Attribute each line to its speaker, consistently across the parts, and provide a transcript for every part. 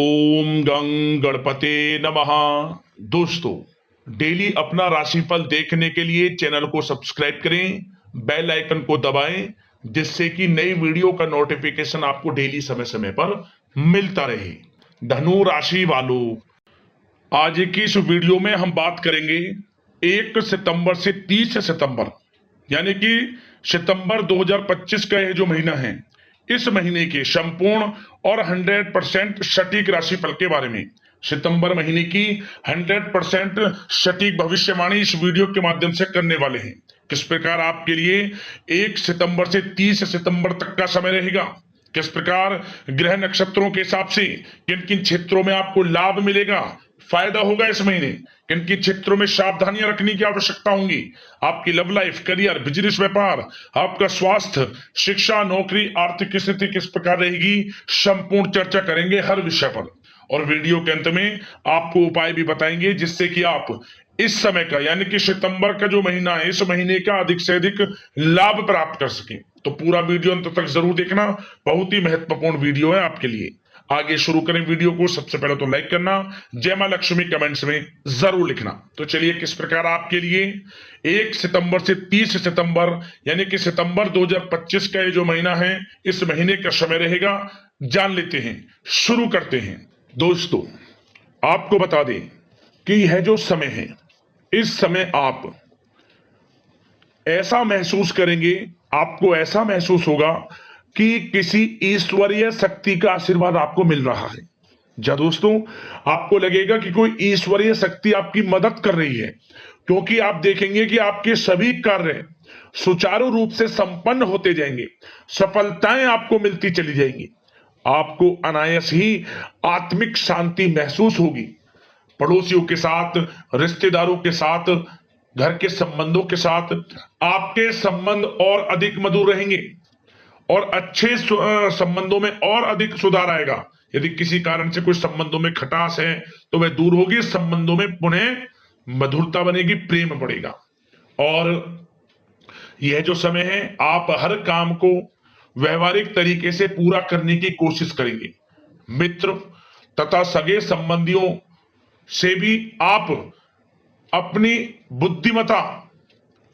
Speaker 1: ओम गं गणपते नमः। दोस्तों, डेली अपना राशिफल देखने के लिए चैनल को सब्सक्राइब करें, बेल आइकन को दबाएं, जिससे कि नई वीडियो का नोटिफिकेशन आपको डेली समय समय पर मिलता रहे। धनु राशि वालों, आज की इस वीडियो में हम बात करेंगे 1 सितंबर से 30 सितंबर, यानी कि सितंबर 2025 का यह जो महीना है, इस महीने के संपूर्ण और 100% सटीक राशिफल के बारे में, सितंबर महीने की 100% सटीक भविष्यवाणी इस वीडियो के माध्यम से करने वाले हैं। किस प्रकार आपके लिए 1 सितंबर से 30 सितंबर तक का समय रहेगा, किस प्रकार ग्रह नक्षत्रों के हिसाब से किन किन क्षेत्रों में आपको लाभ मिलेगा, फायदा होगा इस महीने, किन किन क्षेत्रों में सावधानियां रखने की आवश्यकता होंगी, आपकी लव लाइफ, करियर, बिजनेस, व्यापार, आपका स्वास्थ्य, शिक्षा, नौकरी, आर्थिक स्थिति किस प्रकार रहेगी, संपूर्ण चर्चा करेंगे हर विषय पर। और वीडियो के अंत में आपको उपाय भी बताएंगे जिससे कि आप इस समय का, यानी कि सितंबर का जो महीना है, इस महीने का अधिक से अधिक लाभ प्राप्त कर सकें। तो पूरा वीडियो अंत तक जरूर देखना, बहुत ही महत्वपूर्ण वीडियो है आपके लिए। आगे शुरू करें वीडियो को। सबसे पहले तो लाइक करना, जय मां लक्ष्मी कमेंट्स में जरूर लिखना। तो चलिए, किस प्रकार आपके लिए 1 सितंबर से 30 सितंबर, यानी कि सितंबर 2025 का ये जो महीना है, इस महीने का समय रहेगा, जान लेते हैं। शुरू करते हैं। दोस्तों, आपको बता दें कि यह जो समय है, इस समय आप ऐसा महसूस करेंगे, आपको ऐसा महसूस होगा कि किसी ईश्वरीय शक्ति का आशीर्वाद आपको मिल रहा है। जा दोस्तों, आपको लगेगा कि कोई ईश्वरीय शक्ति आपकी मदद कर रही है, क्योंकि आप देखेंगे कि आपके सभी कार्य सुचारू रूप से संपन्न होते जाएंगे, सफलताएं आपको मिलती चली जाएंगी, आपको अनायास ही आत्मिक शांति महसूस होगी। पड़ोसियों के साथ, रिश्तेदारों के साथ, घर के संबंधों के साथ आपके संबंध और अधिक मधुर रहेंगे और अच्छे संबंधों में और अधिक सुधार आएगा। यदि किसी कारण से कुछ संबंधों में खटास है तो वह दूर होगी, संबंधों में पुनः मधुरता बनेगी, प्रेम बढ़ेगा। और यह जो समय है, आप हर काम को व्यवहारिक तरीके से पूरा करने की कोशिश करेंगे। मित्र तथा सगे संबंधियों से भी आप अपनी बुद्धिमत्ता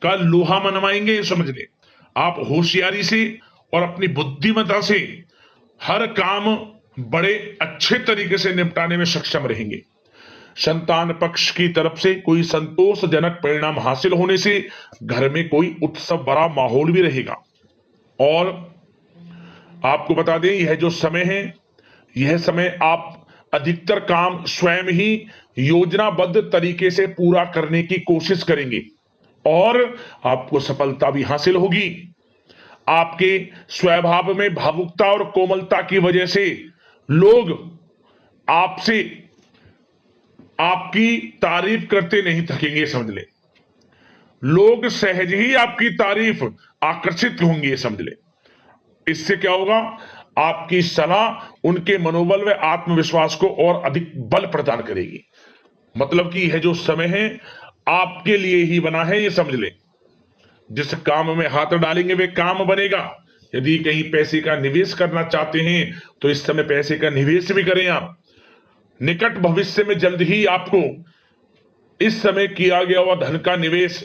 Speaker 1: का लोहा मनवाएंगे। समझ ले, आप होशियारी से और अपनी बुद्धिमत्ता से हर काम बड़े अच्छे तरीके से निपटाने में सक्षम रहेंगे। संतान पक्ष की तरफ से कोई संतोषजनक परिणाम हासिल होने से घर में कोई उत्सव भरा माहौल भी रहेगा। और आपको बता दें, यह जो समय है, यह समय आप अधिकतर काम स्वयं ही योजनाबद्ध तरीके से पूरा करने की कोशिश करेंगे और आपको सफलता भी हासिल होगी। आपके स्वभाव में भावुकता और कोमलता की वजह से लोग आपसे आपकी तारीफ करते नहीं थकेंगे। समझ ले, लोग सहज ही आपकी तारीफ आकर्षित होंगे। समझ ले, इससे क्या होगा, आपकी सलाह उनके मनोबल व आत्मविश्वास को और अधिक बल प्रदान करेगी। मतलब कि यह जो समय है आपके लिए ही बना है, ये समझ ले। जिस काम में हाथ डालेंगे वे काम बनेगा। यदि कहीं पैसे का निवेश करना चाहते हैं तो इस समय पैसे का निवेश भी करें आप। निकट भविष्य में जल्द ही आपको इस समय किया गया हुआ धन का निवेश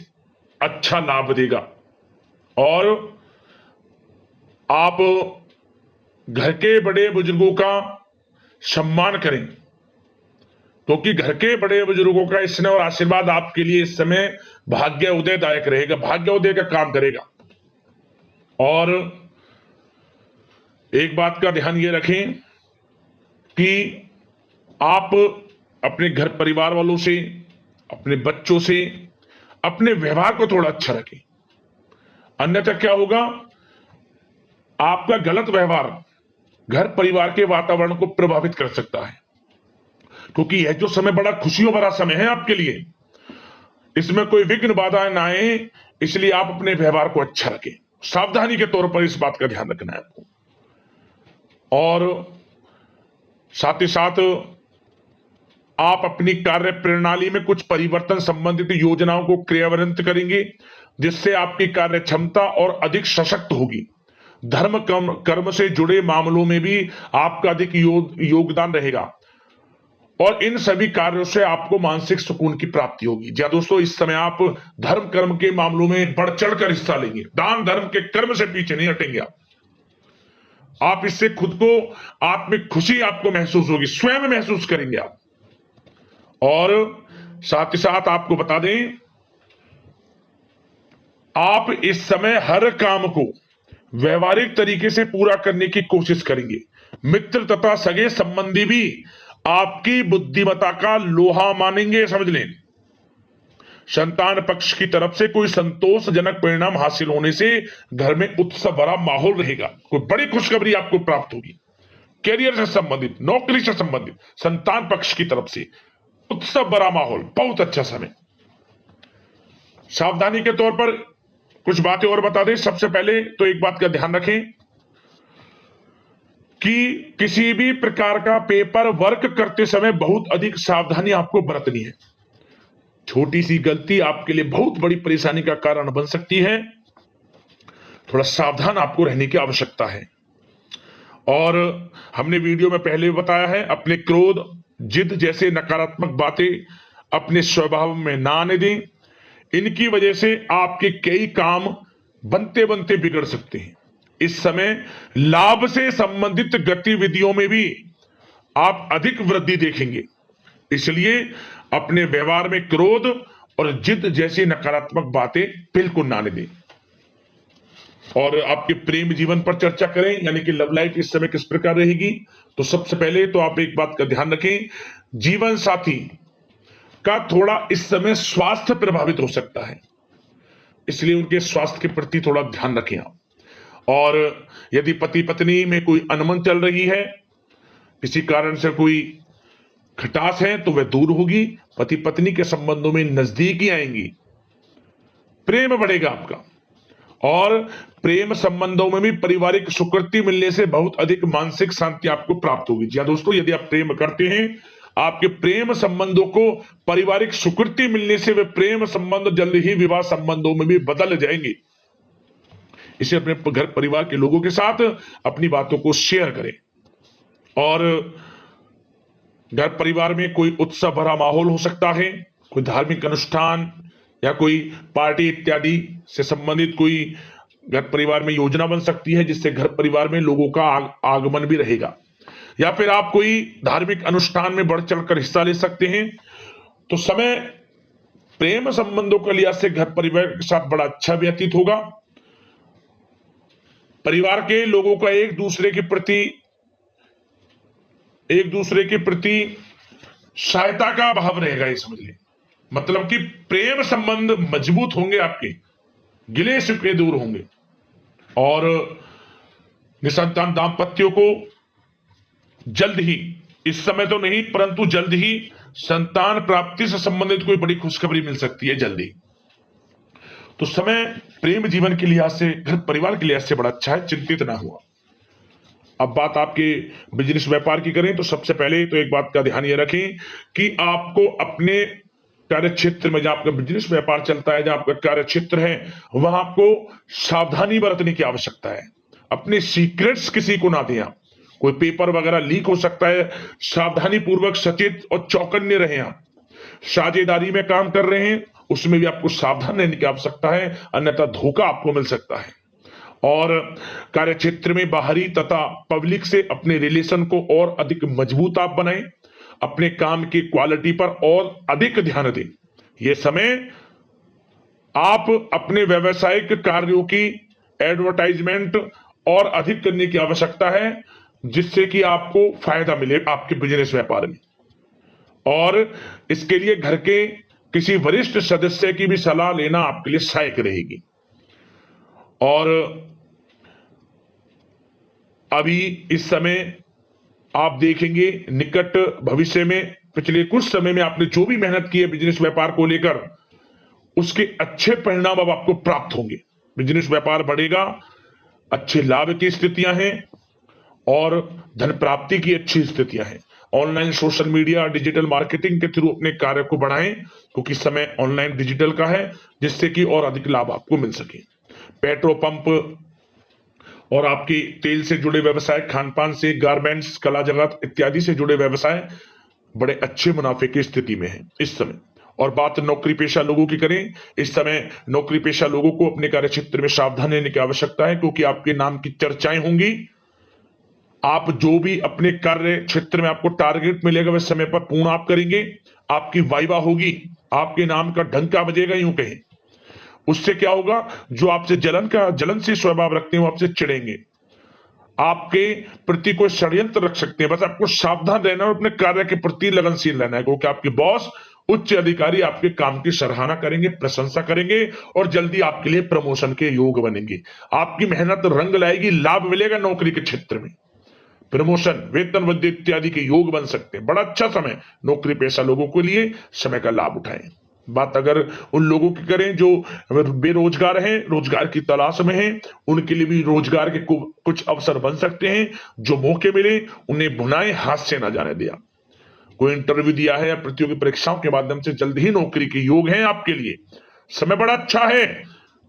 Speaker 1: अच्छा लाभ देगा। और आप घर के बड़े बुजुर्गों का सम्मान करें, क्योंकि घर के बड़े बुजुर्गों का स्नेह और आशीर्वाद आपके लिए इस समय भाग्य उदयदायक रहेगा, भाग्य उदय का काम करेगा। और एक बात का ध्यान ये रखें कि आप अपने घर परिवार वालों से, अपने बच्चों से अपने व्यवहार को थोड़ा अच्छा रखें। अन्यथा क्या होगा, आपका गलत व्यवहार घर परिवार के वातावरण को प्रभावित कर सकता है। क्योंकि यह जो समय बड़ा खुशियों भरा समय है आपके लिए, इसमें कोई विघ्न बाधा ना आए, इसलिए आप अपने व्यवहार को अच्छा रखें। सावधानी के तौर पर इस बात का ध्यान रखना है आपको। और साथ ही साथ आप अपनी कार्य प्रणाली में कुछ परिवर्तन संबंधित योजनाओं को क्रियान्वित करेंगे, जिससे आपकी कार्य क्षमता और अधिक सशक्त होगी। धर्म कर्म से जुड़े मामलों में भी आपका अधिक योगदान रहेगा। और इन सभी कार्यों से आपको मानसिक सुकून की प्राप्ति होगी। जी हाँ दोस्तों, इस समय आप धर्म कर्म के मामलों में बढ़ चढ़कर हिस्सा लेंगे। दान धर्म के कर्म से पीछे नहीं हटेंगे आप इससे खुद को आत्मिक खुशी आपको महसूस होगी, स्वयं महसूस करेंगे आप। और साथ ही साथ आपको बता दें, आप इस समय हर काम को व्यवहारिक तरीके से पूरा करने की कोशिश करेंगे। मित्र तथा सगे संबंधी भी आपकी बुद्धिमत्ता का लोहा मानेंगे, समझ लें। संतान पक्ष की तरफ से कोई संतोषजनक परिणाम हासिल होने से घर में उत्सव भरा माहौल रहेगा। कोई बड़ी खुशखबरी आपको प्राप्त होगी। कैरियर से संबंधित, नौकरी से संबंधित, संतान पक्ष की तरफ से उत्सव भरा माहौल, बहुत अच्छा समय। सावधानी के तौर पर कुछ बातें और बता दें। सबसे पहले तो एक बात का ध्यान रखें कि किसी भी प्रकार का पेपर वर्क करते समय बहुत अधिक सावधानी आपको बरतनी है। छोटी सी गलती आपके लिए बहुत बड़ी परेशानी का कारण बन सकती है। थोड़ा सावधान आपको रहने की आवश्यकता है। और हमने वीडियो में पहले बताया है, अपने क्रोध, जिद जैसे नकारात्मक बातें अपने स्वभाव में ना आने दें। इनकी वजह से आपके कई काम बनते बनते बिगड़ सकते हैं। इस समय लाभ से संबंधित गतिविधियों में भी आप अधिक वृद्धि देखेंगे, इसलिए अपने व्यवहार में क्रोध और जिद जैसी नकारात्मक बातें बिल्कुल ना आने दें। और आपके प्रेम जीवन पर चर्चा करें, यानी कि लव लाइफ इस समय किस प्रकार रहेगी। तो सबसे पहले तो आप एक बात का ध्यान रखें, जीवन साथी का थोड़ा इस समय स्वास्थ्य प्रभावित हो सकता है, इसलिए उनके स्वास्थ्य के प्रति थोड़ा ध्यान रखें आप। और यदि पति पत्नी में कोई अनबन चल रही है, किसी कारण से कोई खटास है, तो वह दूर होगी। पति पत्नी के संबंधों में नजदीकी आएंगी, प्रेम बढ़ेगा आपका। और प्रेम संबंधों में भी पारिवारिक स्वीकृति मिलने से बहुत अधिक मानसिक शांति आपको प्राप्त होगी। जी हाँ दोस्तों, यदि आप प्रेम करते हैं, आपके प्रेम संबंधों को पारिवारिक स्वीकृति मिलने से वे प्रेम संबंध जल्द ही विवाह संबंधों में भी बदल जाएंगे। इसे अपने घर परिवार के लोगों के साथ अपनी बातों को शेयर करें। और घर परिवार में कोई उत्सव भरा माहौल हो सकता है, कोई धार्मिक अनुष्ठान या कोई पार्टी इत्यादि से संबंधित कोई घर परिवार में योजना बन सकती है, जिससे घर परिवार में लोगों का आगमन भी रहेगा। या फिर आप कोई धार्मिक अनुष्ठान में बढ़ चढ़कर हिस्सा ले सकते हैं। तो समय प्रेम संबंधों के लिहाज से घर परिवार के साथ बड़ा अच्छा व्यतीत होगा। परिवार के लोगों का एक दूसरे के प्रति सहायता का भाव रहेगा, ये समझ लें। मतलब कि प्रेम संबंध मजबूत होंगे, आपके गिले शिकवे दूर होंगे। और निसंतान दाम्पत्यों को जल्द ही, इस समय तो नहीं परंतु जल्द ही संतान प्राप्ति से संबंधित कोई बड़ी खुशखबरी मिल सकती है जल्दी। तो समय प्रेम जीवन के लिहाज से, घर परिवार के लिहाज से बड़ा अच्छा है, चिंतित ना हुआ। अब बात आपके बिजनेस व्यापार की करें, तो सबसे पहले तो एक बात का ध्यान ये रखें कि आपको अपने कार्य क्षेत्र में, जहां आपका बिजनेस व्यापार चलता है, जहां आपका कार्य क्षेत्र है, वहां आपको सावधानी बरतने की आवश्यकता है। अपने सीक्रेट्स किसी को ना दें आप। कोई पेपर वगैरह लीक हो सकता है, सावधानी पूर्वक सचेत और चौकन्ने रहें आप। साझेदारी में काम कर रहे हैं, उसमें भी आपको सावधान रहने की आवश्यकता है, अन्यथा धोखा आपको मिल सकता है। और कार्य क्षेत्र में बाहरी तथा पब्लिक से अपने रिलेशन को और अधिक मजबूत आप बनाएं। अपने काम की क्वालिटी पर और अधिक ध्यान दें। यह समय आप अपने व्यावसायिक कार्यों की एडवर्टाइजमेंट और अधिक करने की आवश्यकता है, जिससे कि आपको फायदा मिले आपके बिजनेस व्यापार में। और इसके लिए घर के किसी वरिष्ठ सदस्य की भी सलाह लेना आपके लिए सहायक रहेगी। और अभी इस समय आप देखेंगे, निकट भविष्य में, पिछले कुछ समय में आपने जो भी मेहनत की है बिजनेस व्यापार को लेकर, उसके अच्छे परिणाम अब आपको प्राप्त होंगे। बिजनेस व्यापार बढ़ेगा, अच्छे लाभ की स्थितियां हैं और धन प्राप्ति की अच्छी स्थितियां हैं। Online social media, digital marketing के थ्रू अपने कार्य को बढ़ाएं, क्योंकि समय ऑनलाइन डिजिटल का है, जिससे कि और अधिक लाभ आपको मिल सके। पेट्रोल पंप और आपकी तेल से जुड़े व्यवसाय, खान पान से, गारमेंट्स, कला जगत इत्यादि से जुड़े व्यवसाय बड़े अच्छे मुनाफे की स्थिति में है इस समय। और बात नौकरी पेशा लोगों की करें, इस समय नौकरी पेशा लोगों को अपने कार्य क्षेत्र में सावधान रहने की आवश्यकता है, क्योंकि आपके नाम की चर्चाएं होंगी। आप जो भी अपने कार्य क्षेत्र में आपको टारगेट मिलेगा वह समय पर पूर्ण आप करेंगे। आपकी वाइवा होगी, आपके नाम का डंका बजेगा, यूं कहें। उससे क्या होगा, जो आपसे जलनशील स्वभाव रखते हैं वो आपसे चिढ़ेंगे, आपके प्रति कोई षड्यंत्र रख सकते हैं। बस आपको सावधान रहना और अपने कार्य के प्रति लगनशील रहना है, क्योंकि आपके बॉस उच्च अधिकारी आपके काम की सराहना करेंगे, प्रशंसा करेंगे और जल्दी आपके लिए प्रमोशन के योग बनेंगे। आपकी मेहनत रंग लाएगी, लाभ मिलेगा नौकरी के क्षेत्र में, प्रमोशन, वेतन वृद्धि इत्यादि के योग बन सकते हैं। बड़ा अच्छा समय नौकरी पेशा लोगों के लिए, समय का लाभ उठाएं। बात अगर उन लोगों की करें जो बेरोजगार हैं, रोजगार की तलाश में हैं, उनके लिए भी रोजगार के कुछ अवसर बन सकते हैं। जो मौके मिले उन्हें भुनाएं, हाथ से ना जाने दिया। कोई इंटरव्यू दिया है या प्रतियोगी परीक्षाओं के माध्यम से जल्द ही नौकरी के योग हैं आपके लिए, समय बड़ा अच्छा है।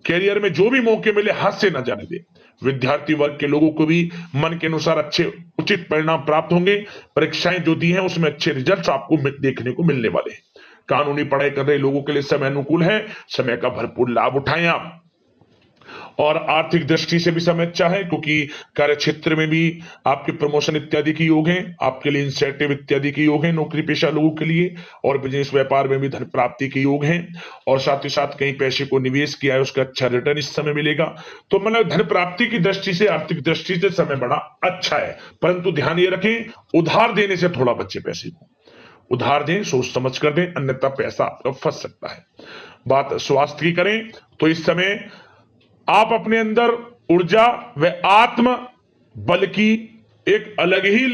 Speaker 1: कैरियर में जो भी मौके मिले हाथ से न जाने दे। विद्यार्थी वर्ग के लोगों को भी मन के अनुसार अच्छे उचित परिणाम प्राप्त होंगे। परीक्षाएं जो दी हैं उसमें अच्छे रिजल्ट्स आपको देखने को मिलने वाले हैं। कानूनी पढ़ाई कर रहे लोगों के लिए समय अनुकूल है, समय का भरपूर लाभ उठाएं आप। और आर्थिक दृष्टि से भी समय अच्छा है, क्योंकि कार्य क्षेत्र में भी आपके प्रमोशन इत्यादि के योग हैं, आपके लिए इंसेंटिव इत्यादि के योग हैं नौकरी पेशा लोगों के लिए। और बिजनेस व्यापार में भी धन प्राप्ति के योग हैं, और साथ ही साथ कहीं पैसे को निवेश किया है उसका अच्छा रिटर्न इस समय मिलेगा। तो मतलब धन प्राप्ति की दृष्टि से, आर्थिक दृष्टि से समय बड़ा अच्छा है। परंतु ध्यान ये रखें, उधार देने से थोड़ा बचे पैसे को। उधार दें, सोच समझ कर दें, अन्यथा पैसा आपका फंस सकता है। बात स्वास्थ्य की करें तो इस समय आप अपने अंदर ऊर्जा व आत्म बल की एक अलग ही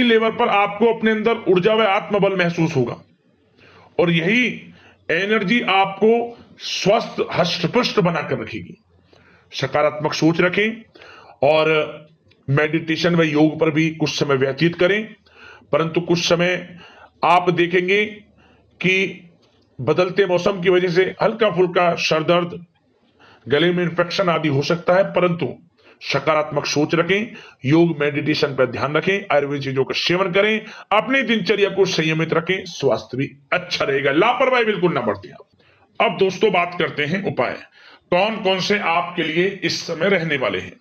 Speaker 1: लेवल पर आपको अपने अंदर ऊर्जा व आत्म बल महसूस होगा। और यही एनर्जी आपको स्वस्थ हष्ट-पुष्ट बनाकर रखेगी। सकारात्मक सोच रखें और मेडिटेशन व योग पर भी कुछ समय व्यतीत करें। परंतु कुछ समय आप देखेंगे कि बदलते मौसम की वजह से हल्का फुल्का सर दर्द, गले में इंफेक्शन आदि हो सकता है, परंतु सकारात्मक सोच रखें, योग मेडिटेशन पर ध्यान रखें, आयुर्वेद चीजों का सेवन करें, अपनी दिनचर्या को संयमित रखें, स्वास्थ्य भी अच्छा रहेगा। लापरवाही बिल्कुल ना बरतें। अब दोस्तों बात करते हैं उपाय, कौन कौन से आपके लिए इस समय रहने वाले हैं।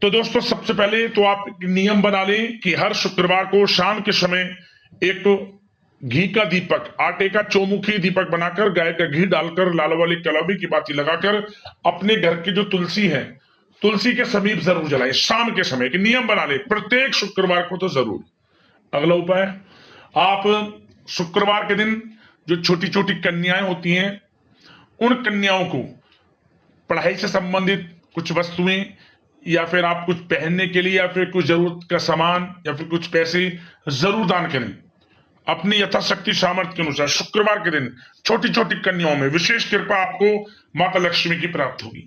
Speaker 1: तो दोस्तों सबसे पहले तो आप नियम बना लें कि हर शुक्रवार को शाम के समय एक घी का दीपक, आटे का चौमुखी दीपक बनाकर, गाय का घी डालकर, लाल वाली कलौभी की बाती लगाकर अपने घर की जो तुलसी है, तुलसी के समीप जरूर जलाएं। शाम के समय के नियम बना ले, प्रत्येक शुक्रवार को तो जरूर। अगला उपाय, आप शुक्रवार के दिन जो छोटी छोटी कन्याएं होती हैं, उन कन्याओं को पढ़ाई से संबंधित कुछ वस्तुएं, या फिर आप कुछ पहनने के लिए, या फिर कुछ जरूरत का सामान, या फिर कुछ पैसे जरूर दान करें। अपनी यथाशक्ति सामर्थ्य के अनुसार शुक्रवार के दिन छोटी छोटी कन्याओं में विशेष कृपा आपको माता लक्ष्मी की प्राप्त होगी।